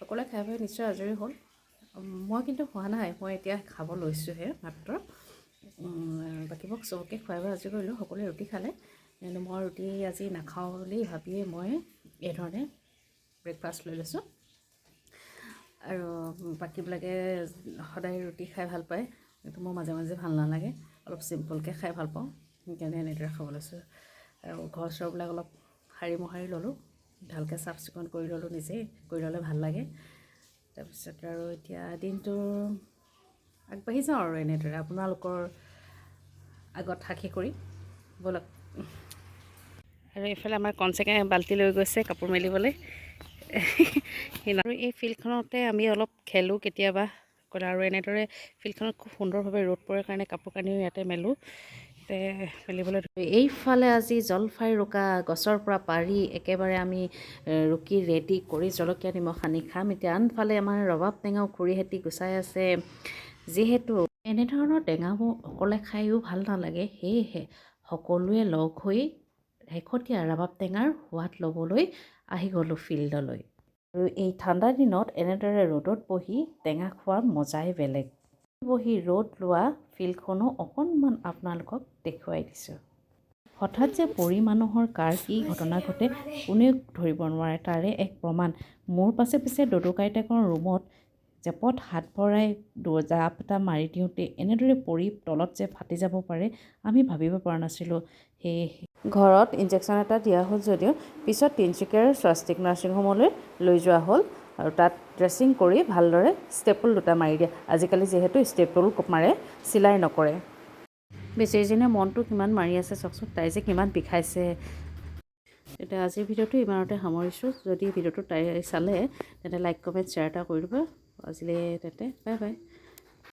সকলোৱে খাই বৈ নিশ্চয় আজৰি হ'ল। মই কিন্তু খোৱা নাই, মই এতিয়া খাব লৈছোঁহে মাত্ৰ। বাকীবোৰক চবকে খুৱাই বৈ আজৰি কৰিলোঁ, সকলোৱে ৰুটি খালে। কিন্তু মই ৰুটি আজি নাখাওঁ বুলি ভাবিয়ে মই এই ধৰণে ব্ৰেকফাষ্ট লৈ লৈছোঁ। আৰু বাকীবিলাকে সদায় ৰুটি খাই ভাল পায়, কিন্তু মোৰ মাজে মাজে ভাল নালাগে, অলপ চিম্পলকৈ খাই ভাল পাওঁ, সেইকাৰণে এনেদৰে খাব লৈছোঁ। আৰু ঘৰ চৰবিলাক অলপ সাৰি মোহাৰি ল'লোঁ, ভালকৈ চাফ চিকুণ কৰি ল'লোঁ, নিজেই কৰি ল'লে ভাল লাগে। তাৰপিছত আৰু এতিয়া দিনটো আগবাঢ়ি যাওঁ আৰু এনেদৰে আপোনালোকৰ আগত সাক্ষী কৰি ব'লক। আৰু এইফালে আমাৰ কনচেকে বাল্টি লৈ গৈছে কাপোৰ মেলিবলৈ। আৰু এই ফিল্ডখনতে আমি অলপ খেলোঁ কেতিয়াবা, আৰু এনেদৰে ফিল্ডখনত খুব সুন্দৰভাৱে ৰ'দ পৰে কাৰণে কাপোৰ কানিও ইয়াতে মেলোঁ, মেলিবলৈ এইফালে আজি জলফাই ৰুকা গছৰ পৰা পাৰি একেবাৰে আমি ৰুকি ৰেডি কৰি জলকীয়া নিমখ সানি খাম। এতিয়া আনফালে আমাৰ ৰবাব টেঙাও খুৰীহঁতি গুচাই আছে। যিহেতু এনেধৰণৰ টেঙাবোৰ অকলে খায়ো ভাল নালাগে, সেয়েহে সকলোৱে লগ হৈ শেহতীয়া ৰবাব টেঙাৰ সোৱাদ ল'বলৈ আহি গ'লোঁ ফিল্ডলৈ। আৰু এই ঠাণ্ডা দিনত এনেদৰে ৰ'দত বহি টেঙা খোৱাৰ মজাই বেলেগ। বহি ৰ'দ লোৱা ফিল্ডখনো অকণমান আপোনালোকক দেখুৱাই দিছোঁ। হঠাৎ যে পৰি মানুহৰ কাৰ কি ঘটনা ঘটে কোনেও ধৰিব নোৱাৰে, তাৰে এক প্ৰমাণ মোৰ পাছে পিছে দদুকাইতেকৰ ৰুমত জেপত হাত ভৰাই জাপ এটা মাৰি দিওঁতে এনেদৰে পৰি তলত যে ফাটি যাব পাৰে আমি ভাবিব পৰা নাছিলোঁ। সেয়েহে ঘৰত ইনজেকশ্যন এটা দিয়া হ'ল যদিও পিছত তিনিচুকীয়াৰ স্বাস্তিক নাৰ্ছিং হোমলৈ লৈ যোৱা হ'ল আৰু তাত ড্ৰেছিং কৰি ভালদৰে ষ্টেপুল দুটা মাৰি দিয়ে। আজিকালি যিহেতু ষ্টেপুল মাৰে, চিলাই নকৰে। বেচেৰীজনীয়ে মনটো কিমান মাৰি আছে চাওকচোন, তাই যে কিমান বিষাইছে। এতিয়া আজিৰ ভিডিঅ'টো ইমানতে সামৰিছোঁ। যদি ভিডিঅ'টো তাই চালে তেন্তে লাইক কমেণ্ট শ্বেয়াৰ এটা কৰি দিব। আজিলৈ তেন্তে বাই বাই।